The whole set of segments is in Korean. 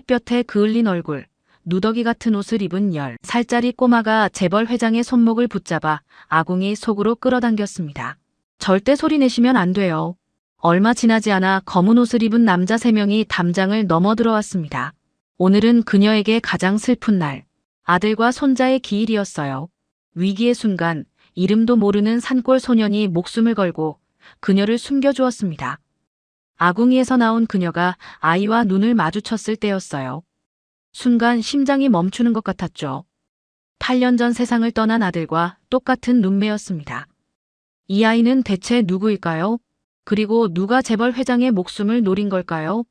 햇볕에 그을린 얼굴, 누더기 같은 옷을 입은 10살짜리 꼬마가 재벌 회장의 손목을 붙잡아 아궁이 속으로 끌어당겼습니다. 절대 소리 내시면 안 돼요. 얼마 지나지 않아 검은 옷을 입은 남자 3명이 담장을 넘어 들어왔습니다. 오늘은 그녀에게 가장 슬픈 날, 아들과 손자의 기일이었어요. 위기의 순간 이름도 모르는 산골 소년이 목숨을 걸고 그녀를 숨겨주었습니다. 아궁이에서 나온 그녀가 아이와 눈을 마주쳤을 때였어요. 순간 심장이 멈추는 것 같았죠. 8년 전 세상을 떠난 아들과 똑같은 눈매였습니다. 이 아이는 대체 누구일까요? 그리고 누가 재벌 회장의 목숨을 노린 걸까요?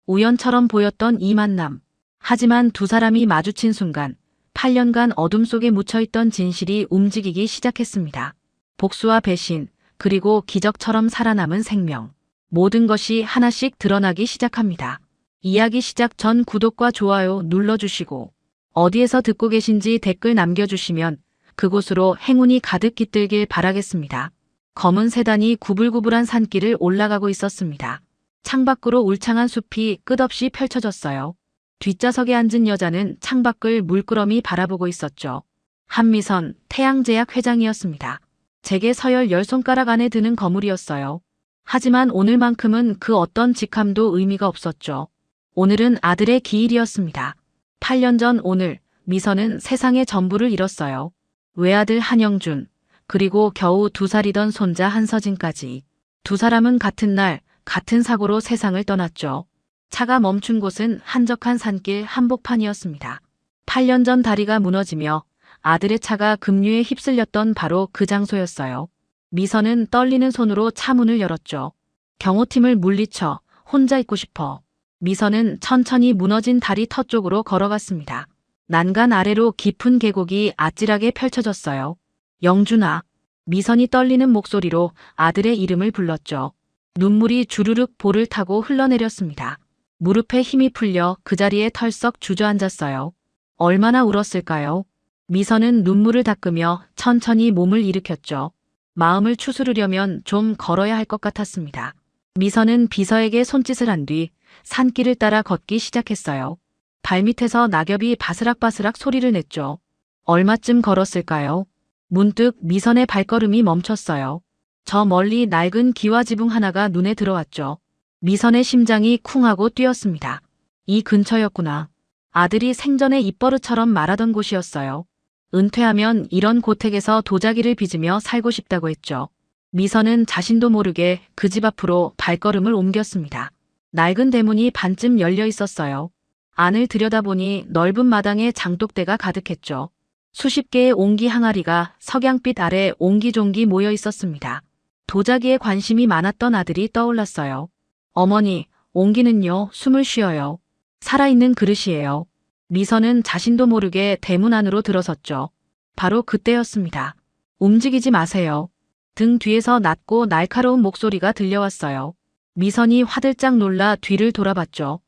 우연처럼 보였던 이 만남. 하지만 두 사람이 마주친 순간 8년간 어둠 속에 묻혀있던 진실이 움직이기 시작했습니다. 복수와 배신, 그리고 기적처럼 살아남은 생명. 모든 것이 하나씩 드러나기 시작합니다. 이야기 시작 전 구독과 좋아요 눌러주시고 어디에서 듣고 계신지 댓글 남겨주시면 그곳으로 행운이 가득 깃들길 바라겠습니다. 검은 세단이 구불구불한 산길을 올라가고 있었습니다. 창밖으로 울창한 숲이 끝없이 펼쳐졌어요. 뒷좌석에 앉은 여자는 창밖을 물끄러미 바라보고 있었죠. 한미선 태양제약 회장이었습니다. 제게 서열 10손가락 안에 드는 거물이었어요. 하지만 오늘만큼은 그 어떤 직함도 의미가 없었죠. 오늘은 아들의 기일이었습니다. 8년 전 오늘 미선은 세상의 전부를 잃었어요. 외아들 한영준, 그리고 겨우 2살이던 손자 한서진까지. 두 사람은 같은 날 같은 사고로 세상을 떠났죠. 차가 멈춘 곳은 한적한 산길 한복판이었습니다. 8년 전 다리가 무너지며 아들의 차가 급류에 휩쓸렸던 바로 그 장소였어요. 미선은 떨리는 손으로 차 문을 열었죠. 경호팀을 물리쳐 혼자 있고 싶어. 미선은 천천히 무너진 다리 터 쪽으로 걸어갔습니다. 난간 아래로 깊은 계곡이 아찔하게 펼쳐졌어요. 영준아. 미선이 떨리는 목소리로 아들의 이름을 불렀죠. 눈물이 주르륵 볼을 타고 흘러내렸습니다. 무릎에 힘이 풀려 그 자리에 털썩 주저앉았어요. 얼마나 울었을까요? 미선은 눈물을 닦으며 천천히 몸을 일으켰죠. 마음을 추스르려면 좀 걸어야 할 것 같았습니다. 미선은 비서에게 손짓을 한 뒤 산길을 따라 걷기 시작했어요. 발밑에서 낙엽이 바스락바스락 소리를 냈죠. 얼마쯤 걸었을까요? 문득 미선의 발걸음이 멈췄어요. 저 멀리 낡은 기와지붕 하나가 눈에 들어왔죠. 미선의 심장이 쿵하고 뛰었습니다. 이 근처였구나. 아들이 생전에 입버릇처럼 말하던 곳이었어요. 은퇴하면 이런 고택에서 도자기를 빚으며 살고 싶다고 했죠. 미선은 자신도 모르게 그 집 앞으로 발걸음을 옮겼습니다. 낡은 대문이 반쯤 열려 있었어요. 안을 들여다보니 넓은 마당에 장독대가 가득했죠. 수십 개의 옹기 항아리가 석양빛 아래 옹기종기 모여 있었습니다. 도자기에 관심이 많았던 아들이 떠올랐어요. 어머니, 옹기는요, 숨을 쉬어요. 살아있는 그릇이에요. 미선은 자신도 모르게 대문 안으로 들어섰죠. 바로 그때였습니다. 움직이지 마세요. 등 뒤에서 낮고 날카로운 목소리가 들려왔어요. 미선이 화들짝 놀라 뒤를 돌아봤죠.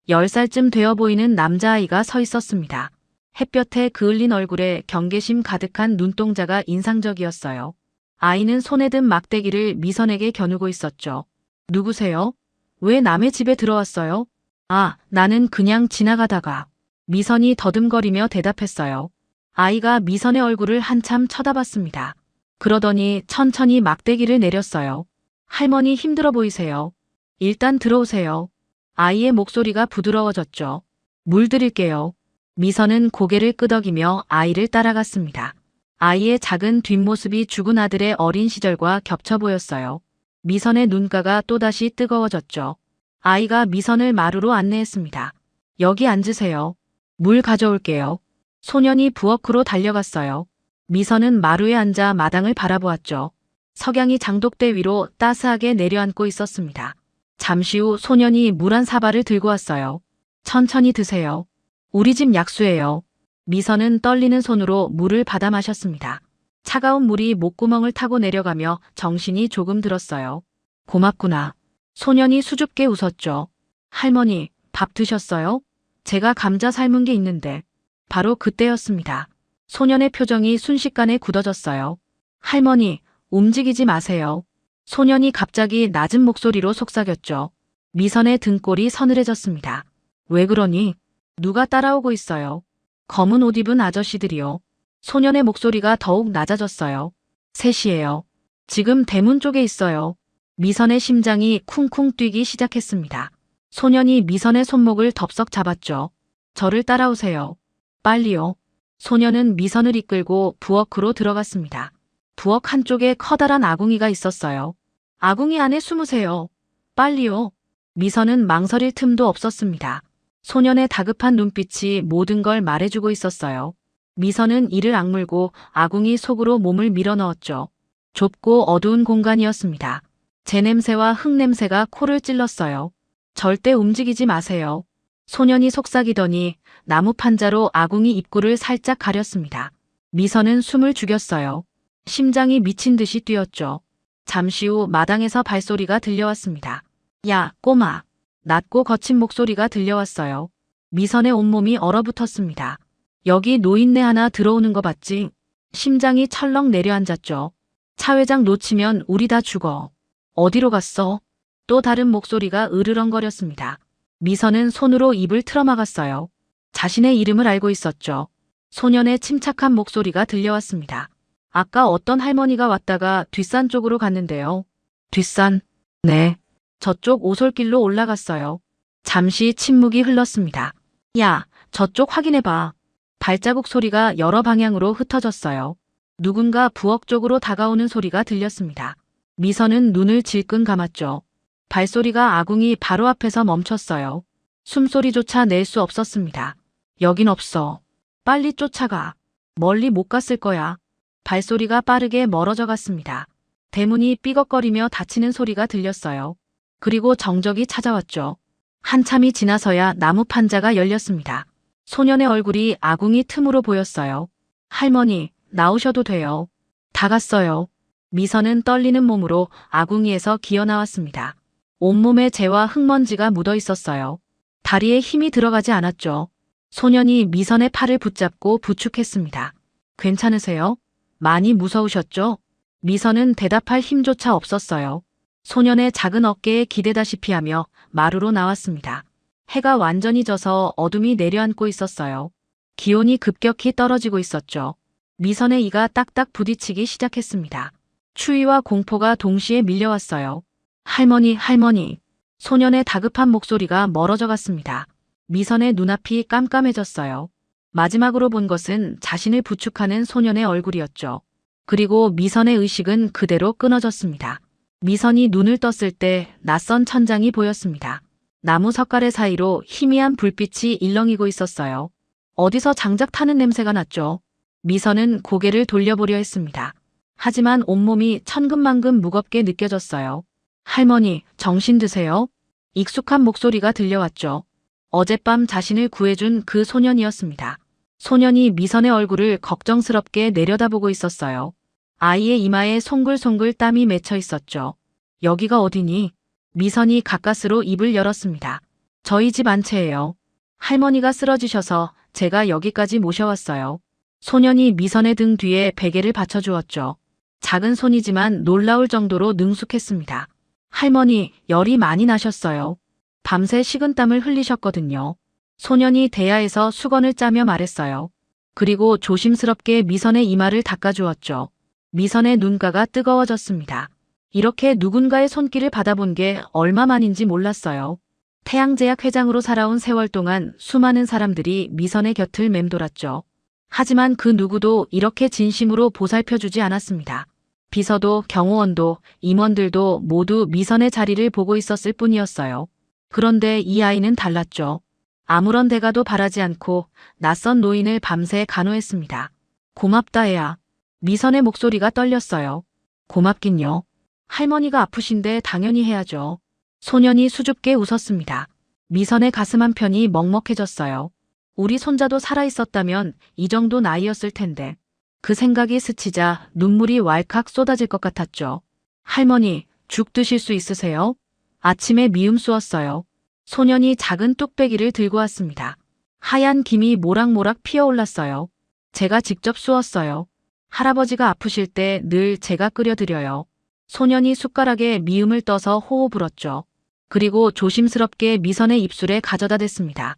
10살쯤 되어 보이는 남자아이가 서 있었습니다. 햇볕에 그을린 얼굴에 경계심 가득한 눈동자가 인상적이었어요. 아이는 손에 든 막대기를 미선에게 겨누고 있었죠. 누구세요? 왜 남의 집에 들어왔어요? 아, 나는 그냥 지나가다가. 미선이 더듬거리며 대답했어요. 아이가 미선의 얼굴을 한참 쳐다봤습니다. 그러더니 천천히 막대기를 내렸어요. 할머니 힘들어 보이세요. 일단 들어오세요. 아이의 목소리가 부드러워졌죠. 물 드릴게요. 미선은 고개를 끄덕이며 아이를 따라갔습니다. 아이의 작은 뒷모습이 죽은 아들의 어린 시절과 겹쳐 보였어요. 미선의 눈가가 또다시 뜨거워졌죠. 아이가 미선을 마루로 안내했습니다. 여기 앉으세요. 물 가져올게요. 소년이 부엌으로 달려갔어요. 미선은 마루에 앉아 마당을 바라보았죠. 석양이 장독대 위로 따스하게 내려앉고 있었습니다. 잠시 후 소년이 물 한 사발을 들고 왔어요. 천천히 드세요. 우리 집 약수예요. 미선은 떨리는 손으로 물을 받아 마셨습니다. 차가운 물이 목구멍을 타고 내려가며 정신이 조금 들었어요. 고맙구나. 소년이 수줍게 웃었죠. 할머니, 밥 드셨어요? 제가 감자 삶은 게 있는데. 바로 그때였습니다. 소년의 표정이 순식간에 굳어졌어요. 할머니, 움직이지 마세요. 소년이 갑자기 낮은 목소리로 속삭였죠. 미선의 등골이 서늘해졌습니다. 왜 그러니? 누가 따라오고 있어요. 검은 옷 입은 아저씨들이요. 소년의 목소리가 더욱 낮아졌어요. 셋이에요. 지금 대문 쪽에 있어요. 미선의 심장이 쿵쿵 뛰기 시작했습니다. 소년이 미선의 손목을 덥석 잡았죠. 저를 따라오세요. 빨리요. 소년은 미선을 이끌고 부엌으로 들어갔습니다. 부엌 한쪽에 커다란 아궁이가 있었어요. 아궁이 안에 숨으세요. 빨리요. 미선은 망설일 틈도 없었습니다. 소년의 다급한 눈빛이 모든 걸 말해주고 있었어요. 미선은 이를 악물고 아궁이 속으로 몸을 밀어넣었죠. 좁고 어두운 공간이었습니다. 재 냄새와 흙 냄새가 코를 찔렀어요. 절대 움직이지 마세요. 소년이 속삭이더니 나무 판자로 아궁이 입구를 살짝 가렸습니다. 미선은 숨을 죽였어요. 심장이 미친 듯이 뛰었죠. 잠시 후 마당에서 발소리가 들려왔습니다. 야, 꼬마. 낮고 거친 목소리가 들려왔어요. 미선의 온몸이 얼어붙었습니다. 여기 노인네 하나 들어오는 거 봤지? 심장이 철렁 내려앉았죠. 차 회장 놓치면 우리 다 죽어. 어디로 갔어? 또 다른 목소리가 으르렁거렸습니다. 미선은 손으로 입을 틀어막았어요. 자신의 이름을 알고 있었죠. 소년의 침착한 목소리가 들려왔습니다. 아까 어떤 할머니가 왔다가 뒷산 쪽으로 갔는데요. 뒷산? 네. 저쪽 오솔길로 올라갔어요. 잠시 침묵이 흘렀습니다. 야, 저쪽 확인해봐. 발자국 소리가 여러 방향으로 흩어졌어요. 누군가 부엌 쪽으로 다가오는 소리가 들렸습니다. 미선은 눈을 질끈 감았죠. 발소리가 아궁이 바로 앞에서 멈췄어요. 숨소리조차 낼 수 없었습니다. 여긴 없어. 빨리 쫓아가. 멀리 못 갔을 거야. 발소리가 빠르게 멀어져 갔습니다. 대문이 삐걱거리며 닫히는 소리가 들렸어요. 그리고 정적이 찾아왔죠. 한참이 지나서야 나무 판자가 열렸습니다. 소년의 얼굴이 아궁이 틈으로 보였어요. 할머니, 나오셔도 돼요. 다 갔어요. 미선은 떨리는 몸으로 아궁이에서 기어나왔습니다. 온몸에 재와 흙먼지가 묻어 있었어요. 다리에 힘이 들어가지 않았죠. 소년이 미선의 팔을 붙잡고 부축했습니다. 괜찮으세요? 많이 무서우셨죠? 미선은 대답할 힘조차 없었어요. 소년의 작은 어깨에 기대다시피 하며 마루로 나왔습니다. 해가 완전히 져서 어둠이 내려앉고 있었어요. 기온이 급격히 떨어지고 있었죠. 미선의 이가 딱딱 부딪히기 시작했습니다. 추위와 공포가 동시에 밀려왔어요. 할머니, 할머니. 소년의 다급한 목소리가 멀어져 갔습니다. 미선의 눈앞이 깜깜해졌어요. 마지막으로 본 것은 자신을 부축하는 소년의 얼굴이었죠. 그리고 미선의 의식은 그대로 끊어졌습니다. 미선이 눈을 떴을 때 낯선 천장이 보였습니다. 나무 석가래 사이로 희미한 불빛이 일렁이고 있었어요. 어디서 장작 타는 냄새가 났죠. 미선은 고개를 돌려보려 했습니다. 하지만 온몸이 천근만근 무겁게 느껴졌어요. 할머니, 정신 드세요. 익숙한 목소리가 들려왔죠. 어젯밤 자신을 구해준 그 소년이었습니다. 소년이 미선의 얼굴을 걱정스럽게 내려다보고 있었어요. 아이의 이마에 송글송글 땀이 맺혀 있었죠. 여기가 어디니? 미선이 가까스로 입을 열었습니다. 저희 집 안채예요. 할머니가 쓰러지셔서 제가 여기까지 모셔왔어요. 소년이 미선의 등 뒤에 베개를 받쳐주었죠. 작은 손이지만 놀라울 정도로 능숙했습니다. 할머니, 열이 많이 나셨어요. 밤새 식은땀을 흘리셨거든요. 소년이 대야에서 수건을 짜며 말했어요. 그리고 조심스럽게 미선의 이마를 닦아주었죠. 미선의 눈가가 뜨거워졌습니다. 이렇게 누군가의 손길을 받아본 게 얼마만인지 몰랐어요. 태양제약 회장으로 살아온 세월 동안 수많은 사람들이 미선의 곁을 맴돌았죠. 하지만 그 누구도 이렇게 진심으로 보살펴주지 않았습니다. 비서도 경호원도 임원들도 모두 미선의 자리를 보고 있었을 뿐이었어요. 그런데 이 아이는 달랐죠. 아무런 대가도 바라지 않고 낯선 노인을 밤새 간호했습니다. 고맙다 애야. 미선의 목소리가 떨렸어요. 고맙긴요. 할머니가 아프신데 당연히 해야죠. 소년이 수줍게 웃었습니다. 미선의 가슴 한편이 먹먹해졌어요. 우리 손자도 살아있었다면 이 정도 나이였을 텐데. 그 생각이 스치자 눈물이 왈칵 쏟아질 것 같았죠. 할머니, 죽 드실 수 있으세요? 아침에 미음 쑤었어요. 소년이 작은 뚝배기를 들고 왔습니다. 하얀 김이 모락모락 피어올랐어요. 제가 직접 쑤었어요. 할아버지가 아프실 때 늘 제가 끓여드려요. 소년이 숟가락에 미음을 떠서 호호 불었죠. 그리고 조심스럽게 미선의 입술에 가져다 댔습니다.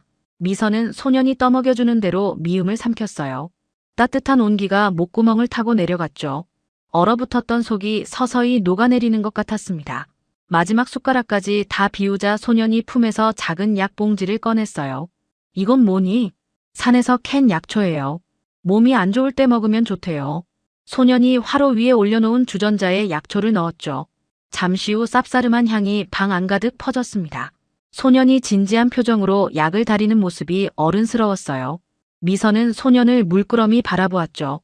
미선은 소년이 떠먹여주는 대로 미음을 삼켰어요. 따뜻한 온기가 목구멍을 타고 내려갔죠. 얼어붙었던 속이 서서히 녹아내리는 것 같았습니다. 마지막 숟가락까지 다 비우자 소년이 품에서 작은 약봉지를 꺼냈어요. 이건 뭐니? 산에서 캔 약초예요. 몸이 안 좋을 때 먹으면 좋대요. 소년이 화로 위에 올려놓은 주전자에 약초를 넣었죠. 잠시 후 쌉싸름한 향이 방 안가득 퍼졌습니다. 소년이 진지한 표정으로 약을 다리는 모습이 어른스러웠어요. 미선은 소년을 물끄러미 바라보았죠.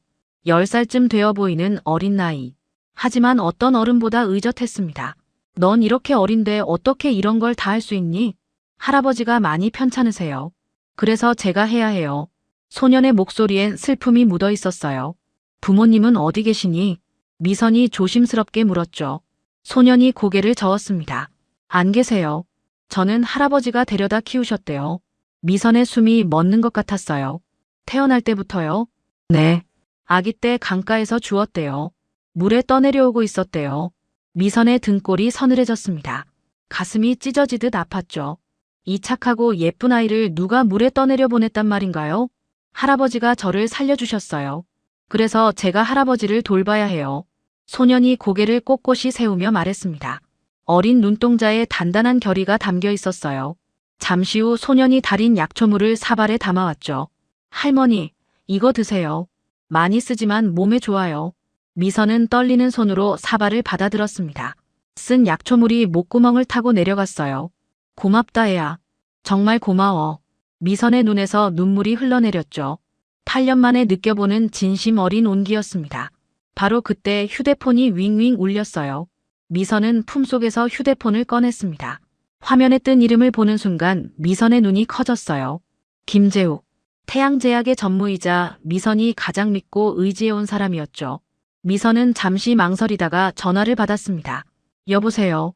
10살쯤 되어 보이는 어린 나이. 하지만 어떤 어른보다 의젓했습니다. 넌 이렇게 어린데 어떻게 이런 걸 다 할 수 있니? 할아버지가 많이 편찮으세요. 그래서 제가 해야 해요. 소년의 목소리엔 슬픔이 묻어 있었어요. 부모님은 어디 계시니? 미선이 조심스럽게 물었죠. 소년이 고개를 저었습니다. 안 계세요. 저는 할아버지가 데려다 키우셨대요. 미선의 숨이 멎는 것 같았어요. 태어날 때부터요? 네. 아기 때 강가에서 주웠대요. 물에 떠내려오고 있었대요. 미선의 등골이 서늘해졌습니다. 가슴이 찢어지듯 아팠죠. 이 착하고 예쁜 아이를 누가 물에 떠내려 보냈단 말인가요? 할아버지가 저를 살려주셨어요. 그래서 제가 할아버지를 돌봐야 해요. 소년이 고개를 꼿꼿이 세우며 말했습니다. 어린 눈동자에 단단한 결의가 담겨 있었어요. 잠시 후 소년이 달인 약초물을 사발에 담아왔죠. 할머니, 이거 드세요. 많이 쓰지만 몸에 좋아요. 미선은 떨리는 손으로 사발을 받아들었습니다. 쓴 약초물이 목구멍을 타고 내려갔어요. 고맙다 애야. 정말 고마워. 미선의 눈에서 눈물이 흘러내렸죠. 8년 만에 느껴보는 진심 어린 온기였습니다. 바로 그때 휴대폰이 윙윙 울렸어요. 미선은 품속에서 휴대폰을 꺼냈습니다. 화면에 뜬 이름을 보는 순간 미선의 눈이 커졌어요. 김재욱. 태양제약의 전무이자 미선이 가장 믿고 의지해온 사람이었죠. 미선은 잠시 망설이다가 전화를 받았습니다. 여보세요.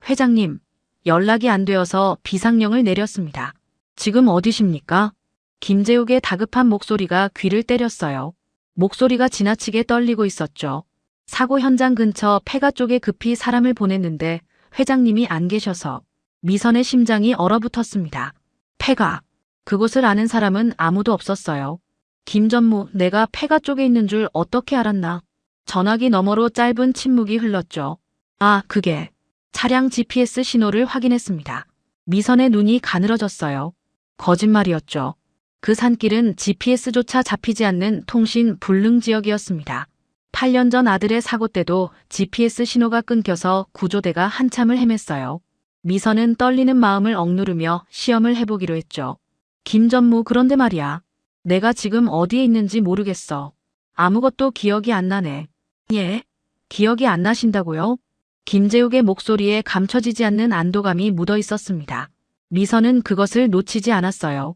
회장님. 연락이 안 되어서 비상령을 내렸습니다. 지금 어디십니까? 김재욱의 다급한 목소리가 귀를 때렸어요. 목소리가 지나치게 떨리고 있었죠. 사고 현장 근처 폐가 쪽에 급히 사람을 보냈는데 회장님이 안 계셔서 미선의 심장이 얼어붙었습니다. 폐가. 그곳을 아는 사람은 아무도 없었어요. 김전무, 내가 폐가 쪽에 있는 줄 어떻게 알았나? 전화기 너머로 짧은 침묵이 흘렀죠. 아, 그게. 차량 GPS 신호를 확인했습니다. 미선의 눈이 가늘어졌어요. 거짓말이었죠. 그 산길은 GPS조차 잡히지 않는 통신 불능 지역이었습니다. 8년 전 아들의 사고 때도 GPS 신호가 끊겨서 구조대가 한참을 헤맸어요. 미선은 떨리는 마음을 억누르며 시험을 해보기로 했죠. 김전무, 그런데 말이야. 내가 지금 어디에 있는지 모르겠어. 아무것도 기억이 안 나네. 예? 기억이 안 나신다고요? 김재욱의 목소리에 감춰지지 않는 안도감이 묻어 있었습니다. 미선은 그것을 놓치지 않았어요.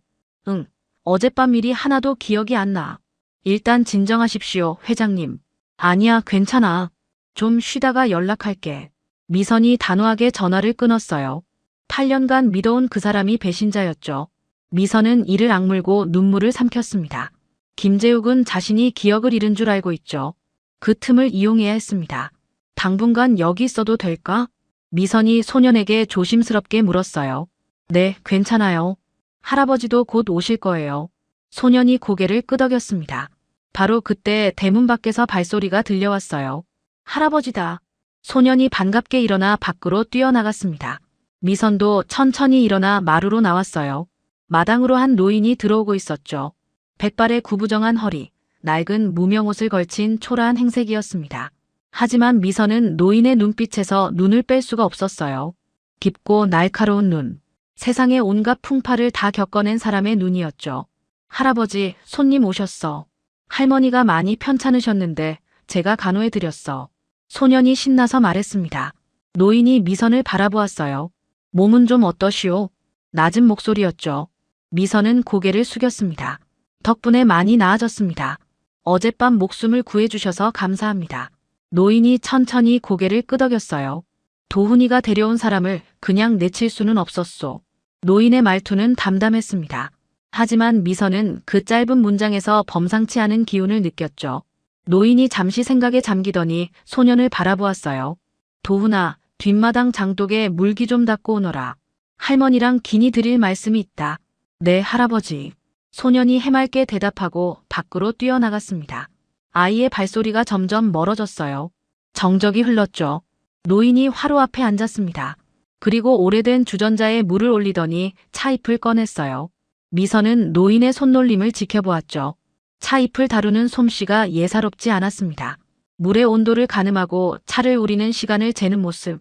응, 어젯밤 일이 하나도 기억이 안 나. 일단 진정하십시오, 회장님. 아니야, 괜찮아. 좀 쉬다가 연락할게. 미선이 단호하게 전화를 끊었어요. 8년간 믿어온 그 사람이 배신자였죠. 미선은 이를 악물고 눈물을 삼켰습니다. 김재욱은 자신이 기억을 잃은 줄 알고 있죠. 그 틈을 이용해야 했습니다. 당분간 여기 있어도 될까? 미선이 소년에게 조심스럽게 물었어요. 네, 괜찮아요. 할아버지도 곧 오실 거예요. 소년이 고개를 끄덕였습니다. 바로 그때 대문 밖에서 발소리가 들려왔어요. 할아버지다. 소년이 반갑게 일어나 밖으로 뛰어나갔습니다. 미선도 천천히 일어나 마루로 나왔어요. 마당으로 한 노인이 들어오고 있었죠. 백발의 구부정한 허리, 낡은 무명옷을 걸친 초라한 행색이었습니다. 하지만 미선은 노인의 눈빛에서 눈을 뺄 수가 없었어요. 깊고 날카로운 눈. 세상의 온갖 풍파를 다 겪어낸 사람의 눈이었죠. 할아버지, 손님 오셨어. 할머니가 많이 편찮으셨는데 제가 간호해드렸어. 소년이 신나서 말했습니다. 노인이 미선을 바라보았어요. 몸은 좀 어떠시오? 낮은 목소리였죠. 미선은 고개를 숙였습니다. 덕분에 많이 나아졌습니다. 어젯밤 목숨을 구해주셔서 감사합니다. 노인이 천천히 고개를 끄덕였어요. 도훈이가 데려온 사람을 그냥 내칠 수는 없었소. 노인의 말투는 담담했습니다. 하지만 미선은 그 짧은 문장에서 범상치 않은 기운을 느꼈죠. 노인이 잠시 생각에 잠기더니 소년을 바라보았어요. 도훈아, 뒷마당 장독에 물기 좀 닦고 오너라. 할머니랑 기니 드릴 말씀이 있다. 네, 할아버지. 소년이 해맑게 대답하고 밖으로 뛰어나갔습니다. 아이의 발소리가 점점 멀어졌어요. 정적이 흘렀죠. 노인이 화로 앞에 앉았습니다. 그리고 오래된 주전자에 물을 올리더니 차잎을 꺼냈어요. 미선은 노인의 손놀림을 지켜보았죠. 차잎을 다루는 솜씨가 예사롭지 않았습니다. 물의 온도를 가늠하고 차를 우리는 시간을 재는 모습.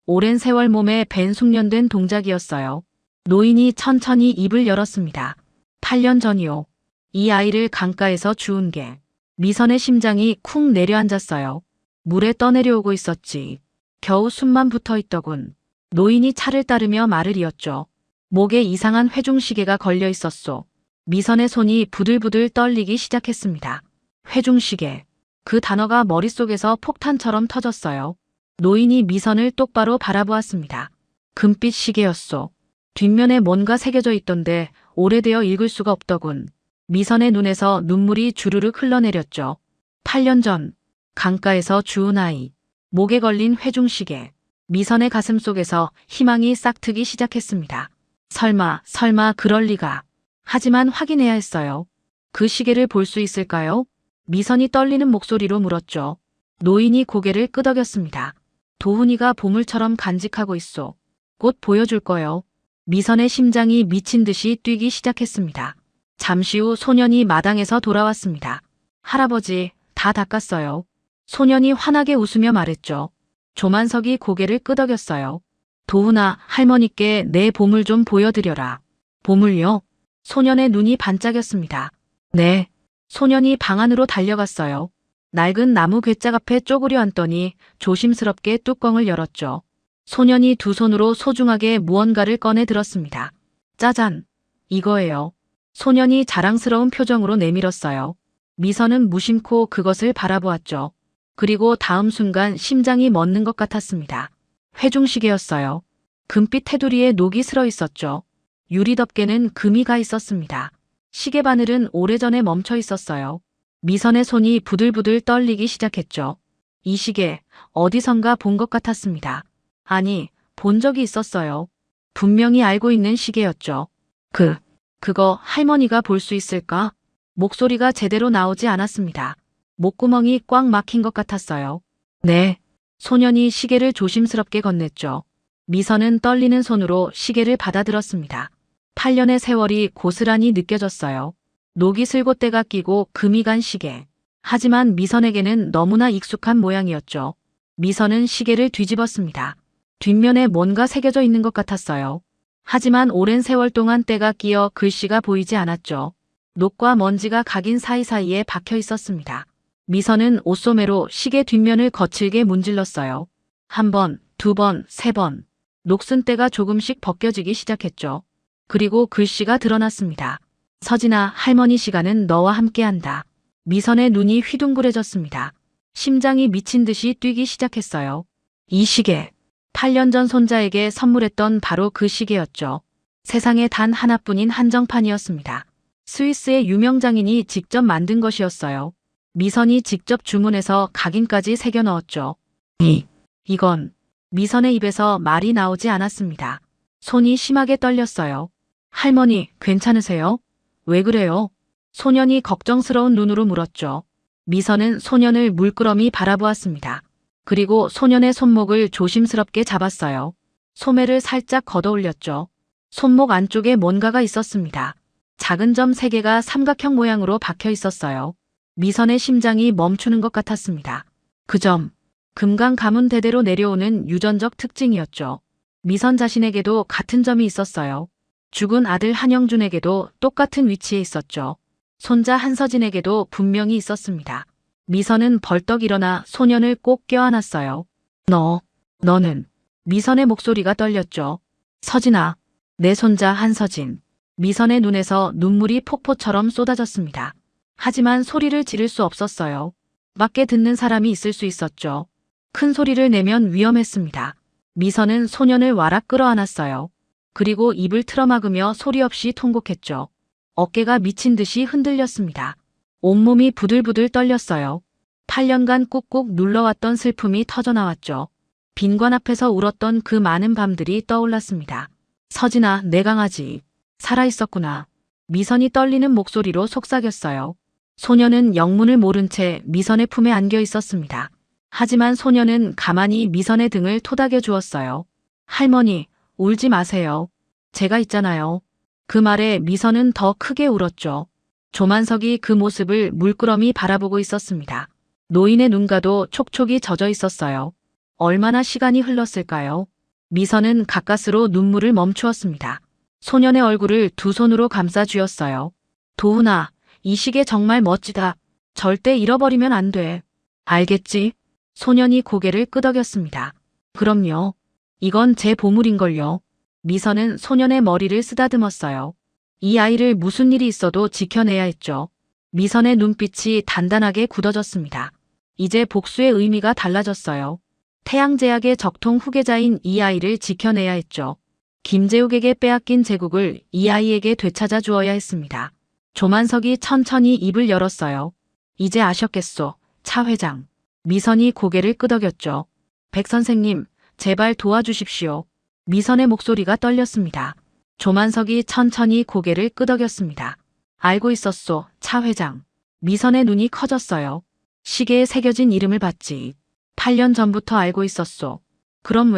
오랜 세월 몸에 밴 숙련된 동작이었어요. 노인이 천천히 입을 열었습니다. 8년 전이요. 이 아이를 강가에서 주운 게. 미선의 심장이 쿵 내려앉았어요. 물에 떠내려오고 있었지. 겨우 숨만 붙어 있더군. 노인이 차를 따르며 말을 이었죠. 목에 이상한 회중시계가 걸려 있었소. 미선의 손이 부들부들 떨리기 시작했습니다. 회중시계. 그 단어가 머릿속에서 폭탄처럼 터졌어요. 노인이 미선을 똑바로 바라보았습니다. 금빛 시계였소. 뒷면에 뭔가 새겨져 있던데 오래되어 읽을 수가 없더군. 미선의 눈에서 눈물이 주르륵 흘러내렸죠. 8년 전 강가에서 주운 아이. 목에 걸린 회중시계. 미선의 가슴 속에서 희망이 싹트기 시작했습니다. 설마 그럴 리가. 하지만 확인해야 했어요. 그 시계를 볼 수 있을까요? 미선이 떨리는 목소리로 물었죠. 노인이 고개를 끄덕였습니다. 도훈이가 보물처럼 간직하고 있소. 곧 보여줄 거요. 미선의 심장이 미친 듯이 뛰기 시작했습니다. 잠시 후 소년이 마당에서 돌아왔습니다. 할아버지, 다 닦았어요. 소년이 환하게 웃으며 말했죠. 조만석이 고개를 끄덕였어요. 도훈아, 할머니께 내 보물 좀 보여드려라. 보물요? 소년의 눈이 반짝였습니다. 네. 소년이 방 안으로 달려갔어요. 낡은 나무 괴짝 앞에 쪼그려 앉더니 조심스럽게 뚜껑을 열었죠. 소년이 두 손으로 소중하게 무언가를 꺼내 들었습니다. 짜잔! 이거예요. 소년이 자랑스러운 표정으로 내밀었어요. 미선은 무심코 그것을 바라보았죠. 그리고 다음 순간 심장이 멎는 것 같았습니다. 회중시계였어요. 금빛 테두리에 녹이 슬어 있었죠. 유리덮개는 금이 가 있었습니다. 시계 바늘은 오래전에 멈춰 있었어요. 미선의 손이 부들부들 떨리기 시작했죠. 이 시계 어디선가 본 것 같았습니다. 아니, 본 적이 있었어요. 분명히 알고 있는 시계였죠. 그거 할머니가 볼 수 있을까? 목소리가 제대로 나오지 않았습니다. 목구멍이 꽉 막힌 것 같았어요. 네. 소년이 시계를 조심스럽게 건넸죠. 미선은 떨리는 손으로 시계를 받아들었습니다. 8년의 세월이 고스란히 느껴졌어요. 녹이 슬고 때가 끼고 금이 간 시계. 하지만 미선에게는 너무나 익숙한 모양이었죠. 미선은 시계를 뒤집었습니다. 뒷면에 뭔가 새겨져 있는 것 같았어요. 하지만 오랜 세월 동안 때가 끼어 글씨가 보이지 않았죠. 녹과 먼지가 각인 사이사이에 박혀 있었습니다. 미선은 옷소매로 시계 뒷면을 거칠게 문질렀어요. 한 번, 두 번, 세 번. 녹슨 때가 조금씩 벗겨지기 시작했죠. 그리고 글씨가 드러났습니다. 서진아, 할머니 시간은 너와 함께한다. 미선의 눈이 휘둥그레졌습니다. 심장이 미친 듯이 뛰기 시작했어요. 이 시계. 8년 전 손자에게 선물했던 바로 그 시계였죠. 세상에 단 하나뿐인 한정판이었습니다. 스위스의 유명 장인이 직접 만든 것이었어요. 미선이 직접 주문해서 각인까지 새겨 넣었죠. 이건 미선의 입에서 말이 나오지 않았습니다. 손이 심하게 떨렸어요. 할머니, 괜찮으세요? 왜 그래요? 소년이 걱정스러운 눈으로 물었죠. 미선은 소년을 물끄러미 바라보았습니다. 그리고 소년의 손목을 조심스럽게 잡았어요. 소매를 살짝 걷어 올렸죠. 손목 안쪽에 뭔가가 있었습니다. 작은 점 3개가 삼각형 모양으로 박혀 있었어요. 미선의 심장이 멈추는 것 같았습니다. 그 점, 금강 가문 대대로 내려오는 유전적 특징이었죠. 미선 자신에게도 같은 점이 있었어요. 죽은 아들 한영준에게도 똑같은 위치에 있었죠. 손자 한서진에게도 분명히 있었습니다. 미선은 벌떡 일어나 소년을 꼭 껴안았어요. 너는. 미선의 목소리가 떨렸죠. 서진아, 내 손자 한서진. 미선의 눈에서 눈물이 폭포처럼 쏟아졌습니다. 하지만 소리를 지를 수 없었어요. 밖에 듣는 사람이 있을 수 있었죠. 큰 소리를 내면 위험했습니다. 미선은 소년을 와락 끌어안았어요. 그리고 입을 틀어막으며 소리 없이 통곡했죠. 어깨가 미친 듯이 흔들렸습니다. 온몸이 부들부들 떨렸어요. 8년간 꾹꾹 눌러왔던 슬픔이 터져나왔죠. 빈관 앞에서 울었던 그 많은 밤들이 떠올랐습니다. 서진아, 내 강아지. 살아있었구나. 미선이 떨리는 목소리로 속삭였어요. 소녀는 영문을 모른 채 미선의 품에 안겨 있었습니다. 하지만 소녀는 가만히 미선의 등을 토닥여 주었어요. 할머니, 울지 마세요. 제가 있잖아요. 그 말에 미선은 더 크게 울었죠. 조만석이 그 모습을 물끄러미 바라보고 있었습니다. 노인의 눈가도 촉촉이 젖어 있었어요. 얼마나 시간이 흘렀을까요? 미선은 가까스로 눈물을 멈추었습니다. 소년의 얼굴을 두 손으로 감싸 쥐었어요. 도훈아, 이 시계 정말 멋지다. 절대 잃어버리면 안 돼. 알겠지? 소년이 고개를 끄덕였습니다. 그럼요. 이건 제 보물인걸요. 미선은 소년의 머리를 쓰다듬었어요. 이 아이를 무슨 일이 있어도 지켜내야 했죠. 미선의 눈빛이 단단하게 굳어졌습니다. 이제 복수의 의미가 달라졌어요. 태양제약의 적통 후계자인 이 아이를 지켜내야 했죠. 김재욱에게 빼앗긴 제국을 이 아이에게 되찾아 주어야 했습니다. 조만석이 천천히 입을 열었어요. 이제 아셨겠소, 차 회장. 미선이 고개를 끄덕였죠. 백 선생님, 제발 도와주십시오. 미선의 목소리가 떨렸습니다. 조만석이 천천히 고개를 끄덕였습니다. 알고 있었소, 차 회장. 미선의 눈이 커졌어요. 시계에 새겨진 이름을 봤지. 8년 전부터 알고 있었소. 그럼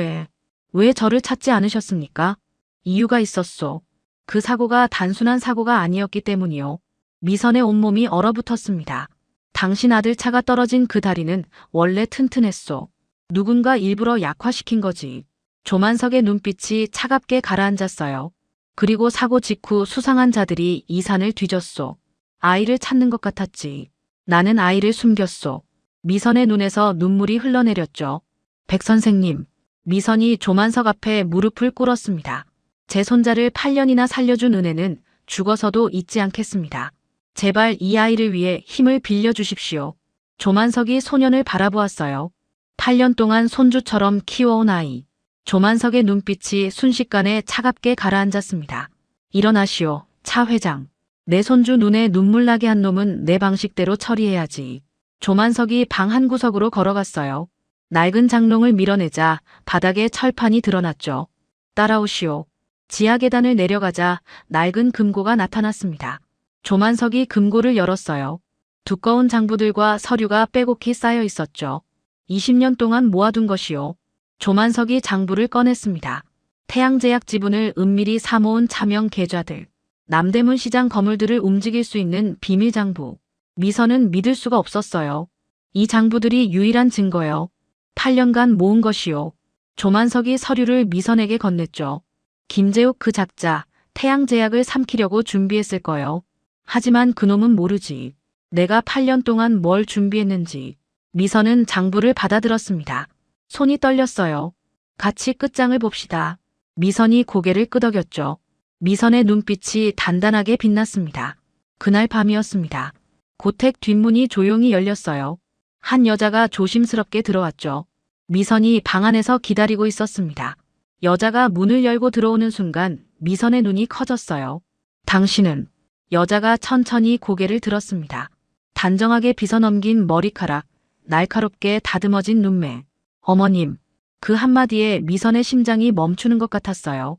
왜 저를 찾지 않으셨습니까? 이유가 있었소. 그 사고가 단순한 사고가 아니었기 때문이요. 미선의 온몸이 얼어붙었습니다. 당신 아들 차가 떨어진 그 다리는 원래 튼튼했소. 누군가 일부러 약화시킨 거지. 조만석의 눈빛이 차갑게 가라앉았어요. 그리고 사고 직후 수상한 자들이 이 산을 뒤졌소. 아이를 찾는 것 같았지. 나는 아이를 숨겼소. 미선의 눈에서 눈물이 흘러내렸죠. 백 선생님. 미선이 조만석 앞에 무릎을 꿇었습니다. 제 손자를 8년이나 살려준 은혜는 죽어서도 잊지 않겠습니다. 제발 이 아이를 위해 힘을 빌려주십시오. 조만석이 소년을 바라보았어요. 8년 동안 손주처럼 키워온 아이. 조만석의 눈빛이 순식간에 차갑게 가라앉았습니다. 일어나시오, 차 회장. 내 손주 눈에 눈물 나게 한 놈은 내 방식대로 처리해야지. 조만석이 방 한 구석으로 걸어갔어요. 낡은 장롱을 밀어내자 바닥에 철판이 드러났죠. 따라오시오. 지하 계단을 내려가자 낡은 금고가 나타났습니다. 조만석이 금고를 열었어요. 두꺼운 장부들과 서류가 빼곡히 쌓여 있었죠. 20년 동안 모아둔 것이요. 조만석이 장부를 꺼냈습니다. 태양제약 지분을 은밀히 사모은 차명 계좌들, 남대문 시장 거물들을 움직일 수 있는 비밀 장부. 미선은 믿을 수가 없었어요. 이 장부들이 유일한 증거요. 8년간 모은 것이요. 조만석이 서류를 미선에게 건넸죠. 김재욱 그 작자, 태양제약을 삼키려고 준비했을 거요. 하지만 그놈은 모르지. 내가 8년 동안 뭘 준비했는지. 미선은 장부를 받아들었습니다. 손이 떨렸어요. 같이 끝장을 봅시다. 미선이 고개를 끄덕였죠. 미선의 눈빛이 단단하게 빛났습니다. 그날 밤이었습니다. 고택 뒷문이 조용히 열렸어요. 한 여자가 조심스럽게 들어왔죠. 미선이 방 안에서 기다리고 있었습니다. 여자가 문을 열고 들어오는 순간 미선의 눈이 커졌어요. 당신은? 여자가 천천히 고개를 들었습니다. 단정하게 빗어넘긴 머리카락, 날카롭게 다듬어진 눈매. 어머님. 그 한마디에 미선의 심장이 멈추는 것 같았어요.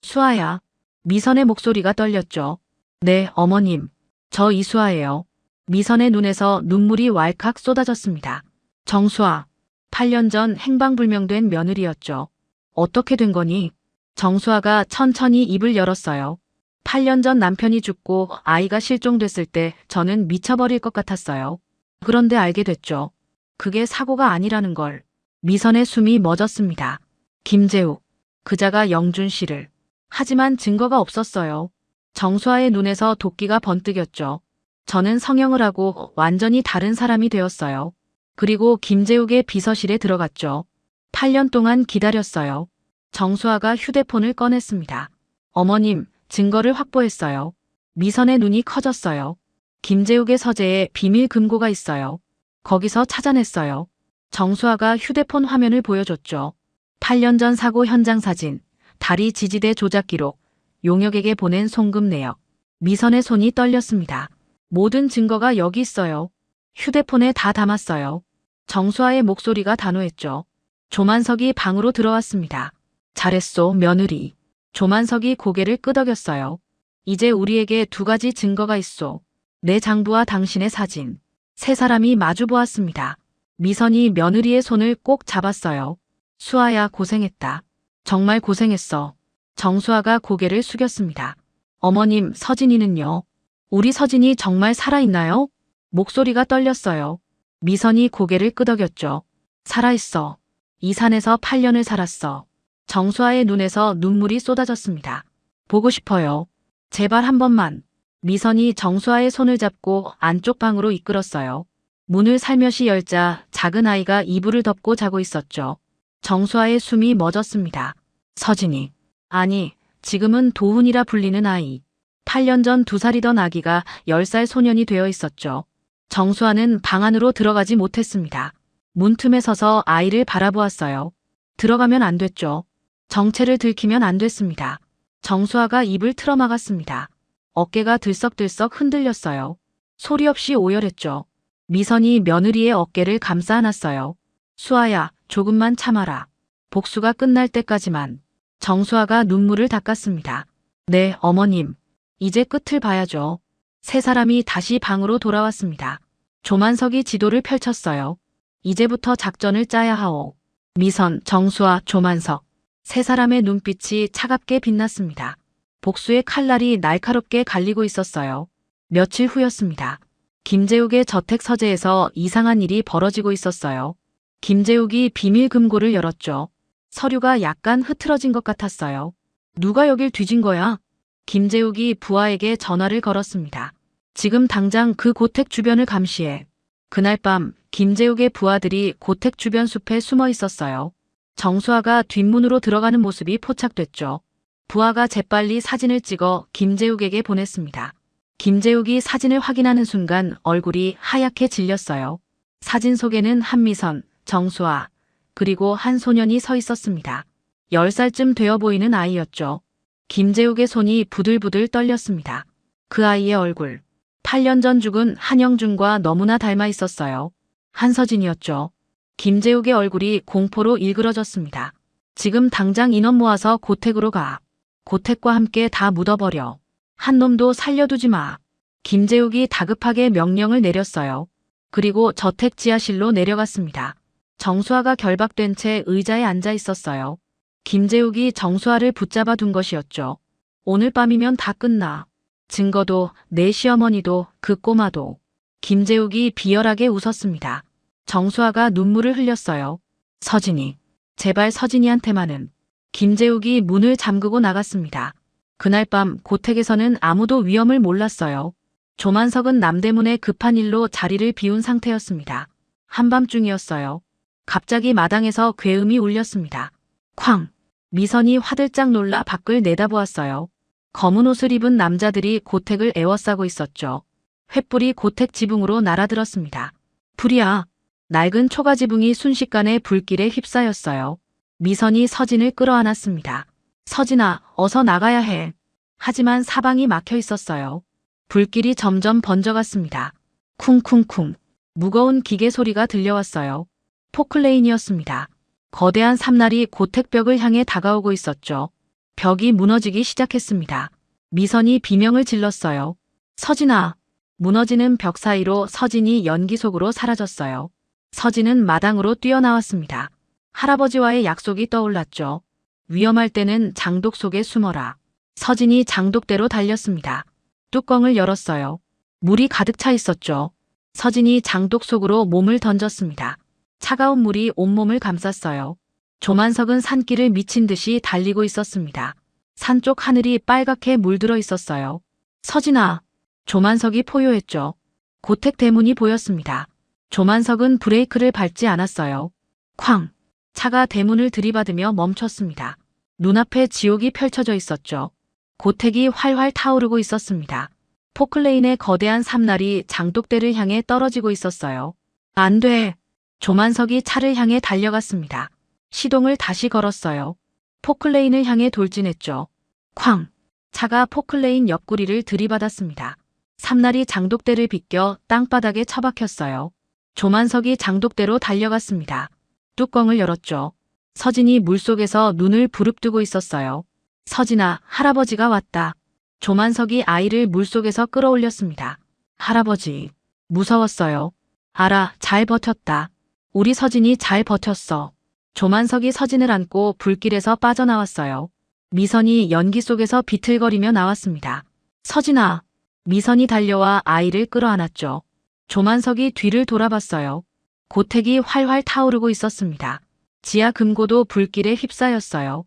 수아야. 미선의 목소리가 떨렸죠. 네, 어머님. 저 이수아예요. 미선의 눈에서 눈물이 왈칵 쏟아졌습니다. 정수아. 8년 전 행방불명된 며느리였죠. 어떻게 된 거니? 정수아가 천천히 입을 열었어요. 8년 전 남편이 죽고 아이가 실종됐을 때 저는 미쳐버릴 것 같았어요. 그런데 알게 됐죠. 그게 사고가 아니라는 걸. 미선의 숨이 멎었습니다. 김재욱. 그자가 영준 씨를. 하지만 증거가 없었어요. 정수아의 눈에서 도끼가 번뜩였죠. 저는 성형을 하고 완전히 다른 사람이 되었어요. 그리고 김재욱의 비서실에 들어갔죠. 8년 동안 기다렸어요. 정수아가 휴대폰을 꺼냈습니다. 어머님, 증거를 확보했어요. 미선의 눈이 커졌어요. 김재욱의 서재에 비밀 금고가 있어요. 거기서 찾아냈어요. 정수아가 휴대폰 화면을 보여줬죠. 8년 전 사고 현장 사진, 다리 지지대 조작 기록, 용역에게 보낸 송금 내역. 미선의 손이 떨렸습니다. 모든 증거가 여기 있어요. 휴대폰에 다 담았어요. 정수아의 목소리가 단호했죠. 조만석이 방으로 들어왔습니다. 잘했소, 며느리. 조만석이 고개를 끄덕였어요. 이제 우리에게 두 가지 증거가 있소. 내 장부와 당신의 사진. 세 사람이 마주 보았습니다. 미선이 며느리의 손을 꼭 잡았어요. 수아야, 고생했다. 정말 고생했어. 정수아가 고개를 숙였습니다. 어머님, 서진이는요? 우리 서진이 정말 살아있나요? 목소리가 떨렸어요. 미선이 고개를 끄덕였죠. 살아있어. 이 산에서 8년을 살았어. 정수아의 눈에서 눈물이 쏟아졌습니다. 보고 싶어요. 제발 한 번만. 미선이 정수아의 손을 잡고 안쪽 방으로 이끌었어요. 문을 살며시 열자 작은 아이가 이불을 덮고 자고 있었죠. 정수아의 숨이 멎었습니다. 서진이. 아니, 지금은 도훈이라 불리는 아이. 8년 전 2살이던 아기가 10살 소년이 되어 있었죠. 정수아는 방 안으로 들어가지 못했습니다. 문틈에 서서 아이를 바라보았어요. 들어가면 안 됐죠. 정체를 들키면 안 됐습니다. 정수아가 입을 틀어막았습니다. 어깨가 들썩들썩 흔들렸어요. 소리 없이 오열했죠. 미선이 며느리의 어깨를 감싸 안았어요. 수아야, 조금만 참아라. 복수가 끝날 때까지만. 정수아가 눈물을 닦았습니다. 네, 어머님. 이제 끝을 봐야죠. 세 사람이 다시 방으로 돌아왔습니다. 조만석이 지도를 펼쳤어요. 이제부터 작전을 짜야 하오. 미선, 정수아, 조만석. 세 사람의 눈빛이 차갑게 빛났습니다. 복수의 칼날이 날카롭게 갈리고 있었어요. 며칠 후였습니다. 김재욱의 저택 서재에서 이상한 일이 벌어지고 있었어요. 김재욱이 비밀 금고를 열었죠. 서류가 약간 흐트러진 것 같았어요. 누가 여길 뒤진 거야? 김재욱이 부하에게 전화를 걸었습니다. 지금 당장 그 고택 주변을 감시해. 그날 밤 김재욱의 부하들이 고택 주변 숲에 숨어 있었어요. 정수아가 뒷문으로 들어가는 모습이 포착됐죠. 부하가 재빨리 사진을 찍어 김재욱에게 보냈습니다. 김재욱이 사진을 확인하는 순간 얼굴이 하얗게 질렸어요. 사진 속에는 한미선, 정수아, 그리고 한 소년이 서 있었습니다. 10살쯤 되어 보이는 아이였죠. 김재욱의 손이 부들부들 떨렸습니다. 그 아이의 얼굴. 8년 전 죽은 한영준과 너무나 닮아 있었어요. 한서진이었죠. 김재욱의 얼굴이 공포로 일그러졌습니다. 지금 당장 인원 모아서 고택으로 가. 고택과 함께 다 묻어버려. 한 놈도 살려두지 마. 김재욱이 다급하게 명령을 내렸어요. 그리고 저택 지하실로 내려갔습니다. 정수아가 결박된 채 의자에 앉아 있었어요. 김재욱이 정수아를 붙잡아 둔 것이었죠. 오늘 밤이면 다 끝나. 증거도, 내 시어머니도, 그 꼬마도. 김재욱이 비열하게 웃었습니다. 정수아가 눈물을 흘렸어요. 서진이. 제발 서진이한테만은. 김재욱이 문을 잠그고 나갔습니다. 그날 밤 고택에서는 아무도 위험을 몰랐어요. 조만석은 남대문에 급한 일로 자리를 비운 상태였습니다. 한밤중이었어요. 갑자기 마당에서 괴음이 울렸습니다. 쾅! 미선이 화들짝 놀라 밖을 내다보았어요. 검은 옷을 입은 남자들이 고택을 에워싸고 있었죠. 횃불이 고택 지붕으로 날아들었습니다. 불이야! 낡은 초가지붕이 순식간에 불길에 휩싸였어요. 미선이 서진을 끌어안았습니다. 서진아, 어서 나가야 해. 하지만 사방이 막혀 있었어요. 불길이 점점 번져갔습니다. 쿵쿵쿵. 무거운 기계 소리가 들려왔어요. 포클레인이었습니다. 거대한 삼날이 고택벽을 향해 다가오고 있었죠. 벽이 무너지기 시작했습니다. 미선이 비명을 질렀어요. 서진아. 무너지는 벽 사이로 서진이 연기 속으로 사라졌어요. 서진은 마당으로 뛰어나왔습니다. 할아버지와의 약속이 떠올랐죠. 위험할 때는 장독 속에 숨어라. 서진이 장독대로 달렸습니다. 뚜껑을 열었어요. 물이 가득 차 있었죠. 서진이 장독 속으로 몸을 던졌습니다. 차가운 물이 온몸을 감쌌어요. 조만석은 산길을 미친 듯이 달리고 있었습니다. 산 쪽 하늘이 빨갛게 물들어 있었어요. 서진아. 조만석이 포효했죠. 고택 대문이 보였습니다. 조만석은 브레이크를 밟지 않았어요. 쾅! 차가 대문을 들이받으며 멈췄습니다. 눈앞에 지옥이 펼쳐져 있었죠. 고택이 활활 타오르고 있었습니다. 포클레인의 거대한 삼날이 장독대를 향해 떨어지고 있었어요. 안 돼! 조만석이 차를 향해 달려갔습니다. 시동을 다시 걸었어요. 포클레인을 향해 돌진했죠. 쾅! 차가 포클레인 옆구리를 들이받았습니다. 삼날이 장독대를 비껴 땅바닥에 처박혔어요. 조만석이 장독대로 달려갔습니다. 뚜껑을 열었죠. 서진이 물속에서 눈을 부릅뜨고 있었어요. 서진아, 할아버지가 왔다. 조만석이 아이를 물속에서 끌어올렸습니다. 할아버지, 무서웠어요. 알아, 잘 버텼다. 우리 서진이 잘 버텼어. 조만석이 서진을 안고 불길에서 빠져나왔어요. 미선이 연기 속에서 비틀거리며 나왔습니다. 서진아. 미선이 달려와 아이를 끌어안았죠. 조만석이 뒤를 돌아봤어요. 고택이 활활 타오르고 있었습니다. 지하 금고도 불길에 휩싸였어요.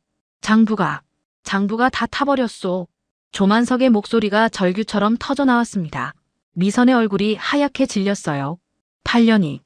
장부가 다 타버렸소. 조만석의 목소리가 절규처럼 터져나왔습니다. 미선의 얼굴이 하얗게 질렸어요. 8년이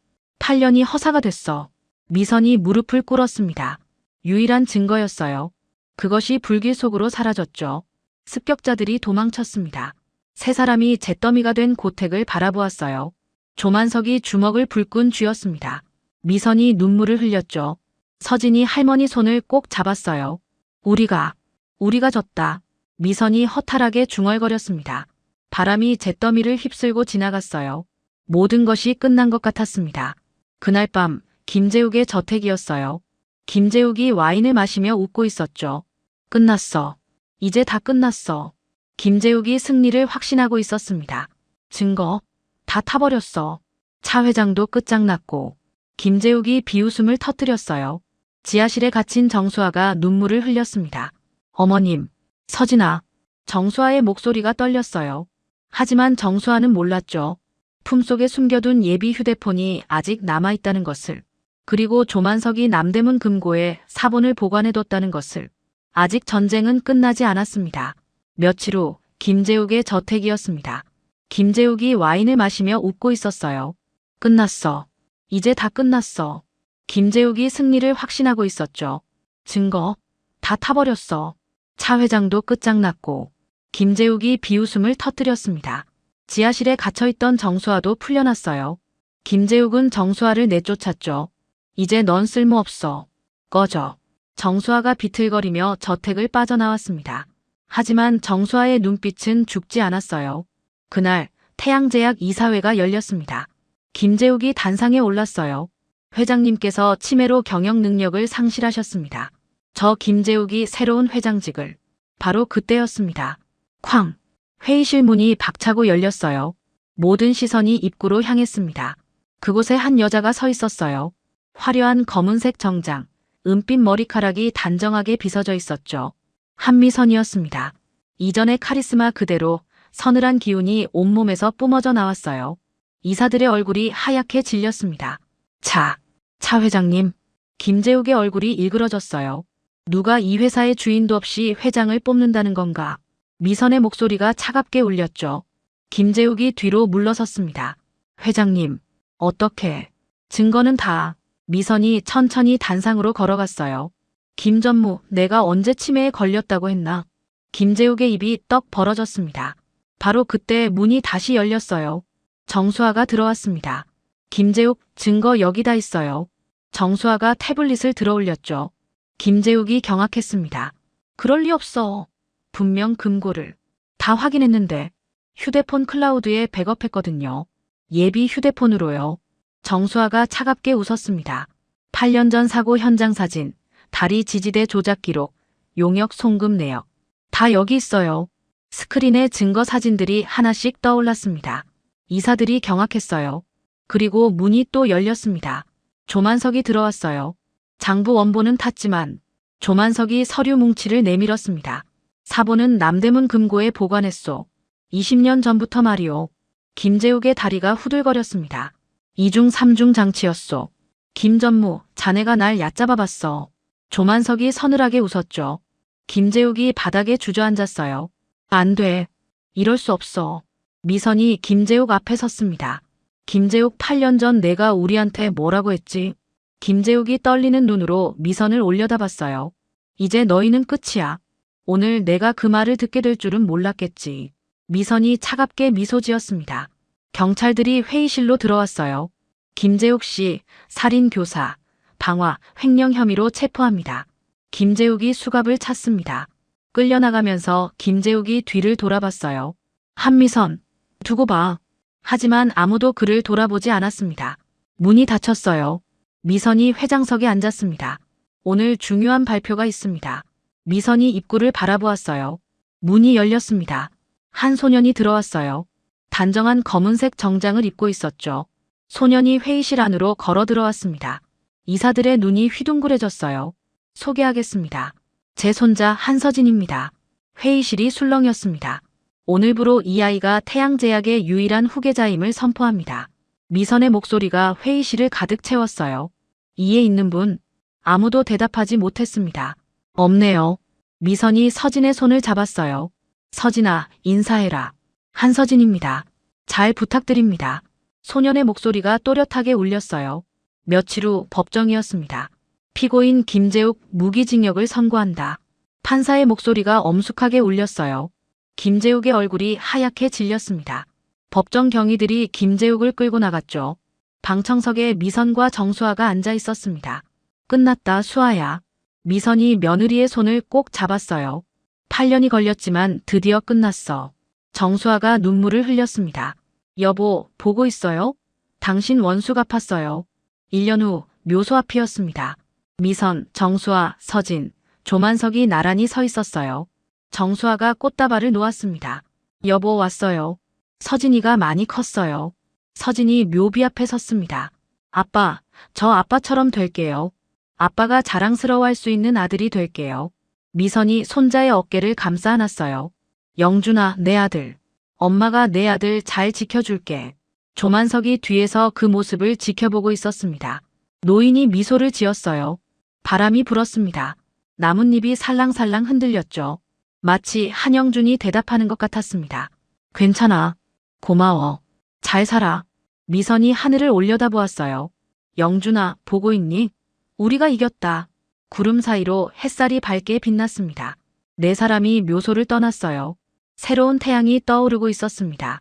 허사가 됐어. 미선이 무릎을 꿇었습니다. 유일한 증거였어요. 그것이 불길 속으로 사라졌죠. 습격자들이 도망쳤습니다. 세 사람이 잿더미가 된 고택을 바라보았어요. 조만석이 주먹을 불끈 쥐었습니다. 미선이 눈물을 흘렸죠. 서진이 할머니 손을 꼭 잡았어요. 우리가 졌다. 미선이 허탈하게 중얼거렸습니다. 바람이 잿더미를 휩쓸고 지나갔어요. 모든 것이 끝난 것 같았습니다. 그날 밤 김재욱의 저택이었어요. 김재욱이 와인을 마시며 웃고 있었죠. 끝났어. 이제 다 끝났어. 김재욱이 승리를 확신하고 있었습니다. 증거 다 타버렸어. 차 회장도 끝장났고. 김재욱이 비웃음을 터뜨렸어요. 지하실에 갇힌 정수아가 눈물을 흘렸습니다. 어머님, 서진아. 정수아의 목소리가 떨렸어요. 하지만 정수아는 몰랐죠. 품속에 숨겨둔 예비 휴대폰이 아직 남아있다는 것을. 그리고 조만석이 남대문 금고에 사본을 보관해뒀다는 것을. 아직 전쟁은 끝나지 않았습니다. 며칠 후 김재욱의 저택이었습니다. 김재욱이 와인을 마시며 웃고 있었어요. 끝났어. 이제 다 끝났어. 김재욱이 승리를 확신하고 있었죠. 증거 다 타버렸어. 차 회장도 끝장났고. 김재욱이 비웃음을 터뜨렸습니다. 지하실에 갇혀있던 정수아도 풀려났어요. 김재욱은 정수아를 내쫓았죠. 이제 넌 쓸모없어. 꺼져. 정수아가 비틀거리며 저택을 빠져나왔습니다. 하지만 정수아의 눈빛은 죽지 않았어요. 그날 태양제약 이사회가 열렸습니다. 김재욱이 단상에 올랐어요. 회장님께서 치매로 경영 능력을 상실하셨습니다. 저 김재욱이 새로운 회장직을. 바로 그때였습니다. 쾅! 회의실 문이 박차고 열렸어요. 모든 시선이 입구로 향했습니다. 그곳에 한 여자가 서 있었어요. 화려한 검은색 정장, 은빛 머리카락이 단정하게 빗어져 있었죠. 한미선이었습니다. 이전의 카리스마 그대로 서늘한 기운이 온몸에서 뿜어져 나왔어요. 이사들의 얼굴이 하얗게 질렸습니다. 차 회장님. 김재욱의 얼굴이 일그러졌어요. 누가 이 회사의 주인도 없이 회장을 뽑는다는 건가? 미선의 목소리가 차갑게 울렸죠. 김재욱이 뒤로 물러섰습니다. 회장님, 어떻게? 증거는 다. 미선이 천천히 단상으로 걸어갔어요. 김전무, 내가 언제 치매에 걸렸다고 했나? 김재욱의 입이 떡 벌어졌습니다. 바로 그때 문이 다시 열렸어요. 정수아가 들어왔습니다. 김재욱, 증거 여기다 있어요. 정수아가 태블릿을 들어올렸죠. 김재욱이 경악했습니다. 그럴 리 없어. 분명 금고를 다 확인했는데 휴대폰 클라우드에 백업했거든요. 예비 휴대폰으로요. 정수아가 차갑게 웃었습니다. 8년 전 사고 현장 사진, 다리 지지대 조작 기록, 용역 송금 내역. 다 여기 있어요. 스크린에 증거 사진들이 하나씩 떠올랐습니다. 이사들이 경악했어요. 그리고 문이 또 열렸습니다. 조만석이 들어왔어요. 장부 원본은 탔지만 조만석이 서류 뭉치를 내밀었습니다. 사본은 남대문 금고에 보관했소. 20년 전부터 말이오. 김재욱의 다리가 후들거렸습니다. 2중 3중 장치였소. 김전무, 자네가 날 얕잡아봤어. 조만석이 서늘하게 웃었죠. 김재욱이 바닥에 주저앉았어요. 안 돼. 이럴 수 없어. 미선이 김재욱 앞에 섰습니다. 김재욱 8년 전 내가 우리한테 뭐라고 했지? 김재욱이 떨리는 눈으로 미선을 올려다봤어요. 이제 너희는 끝이야. 오늘 내가 그 말을 듣게 될 줄은 몰랐겠지. 미선이 차갑게 미소 지었습니다. 경찰들이 회의실로 들어왔어요. 김재욱 씨, 살인교사, 방화, 횡령 혐의로 체포합니다. 김재욱이 수갑을 찼습니다. 끌려나가면서 김재욱이 뒤를 돌아봤어요. 한미선, 두고 봐. 하지만 아무도 그를 돌아보지 않았습니다. 문이 닫혔어요. 미선이 회장석에 앉았습니다. 오늘 중요한 발표가 있습니다. 미선이 입구를 바라보았어요. 문이 열렸습니다. 한 소년이 들어왔어요. 단정한 검은색 정장을 입고 있었죠. 소년이 회의실 안으로 걸어 들어왔습니다. 이사들의 눈이 휘둥그레졌어요. 소개하겠습니다. 제 손자 한서진입니다. 회의실이 술렁였습니다. 오늘부로 이 아이가 태양제약의 유일한 후계자임을 선포합니다. 미선의 목소리가 회의실을 가득 채웠어요. 이에 있는 분, 아무도 대답하지 못했습니다. 없네요. 미선이 서진의 손을 잡았어요. 서진아, 인사해라. 한서진입니다. 잘 부탁드립니다. 소년의 목소리가 또렷하게 울렸어요. 며칠 후 법정이었습니다. 피고인 김재욱 무기징역을 선고한다. 판사의 목소리가 엄숙하게 울렸어요. 김재욱의 얼굴이 하얗게 질렸습니다. 법정 경위들이 김재욱을 끌고 나갔죠. 방청석에 미선과 정수아가 앉아 있었습니다. 끝났다, 수아야. 미선이 며느리의 손을 꼭 잡았어요. 8년이 걸렸지만 드디어 끝났어. 정수아가 눈물을 흘렸습니다. 여보, 보고 있어요? 당신 원수 갚았어요. 1년 후 묘소 앞이었습니다. 미선, 정수아, 서진, 조만석이 나란히 서 있었어요. 정수아가 꽃다발을 놓았습니다. 여보, 왔어요. 서진이가 많이 컸어요. 서진이 묘비 앞에 섰습니다. 아빠, 저 아빠처럼 될게요. 아빠가 자랑스러워할 수 있는 아들이 될게요. 미선이 손자의 어깨를 감싸 안았어요. 영준아, 내 아들. 엄마가 내 아들 잘 지켜줄게. 조만석이 뒤에서 그 모습을 지켜보고 있었습니다. 노인이 미소를 지었어요. 바람이 불었습니다. 나뭇잎이 살랑살랑 흔들렸죠. 마치 한영준이 대답하는 것 같았습니다. 괜찮아. 고마워. 잘 살아. 미선이 하늘을 올려다보았어요. 영준아, 보고 있니? 우리가 이겼다. 구름 사이로 햇살이 밝게 빛났습니다. 네 사람이 묘소를 떠났어요. 새로운 태양이 떠오르고 있었습니다.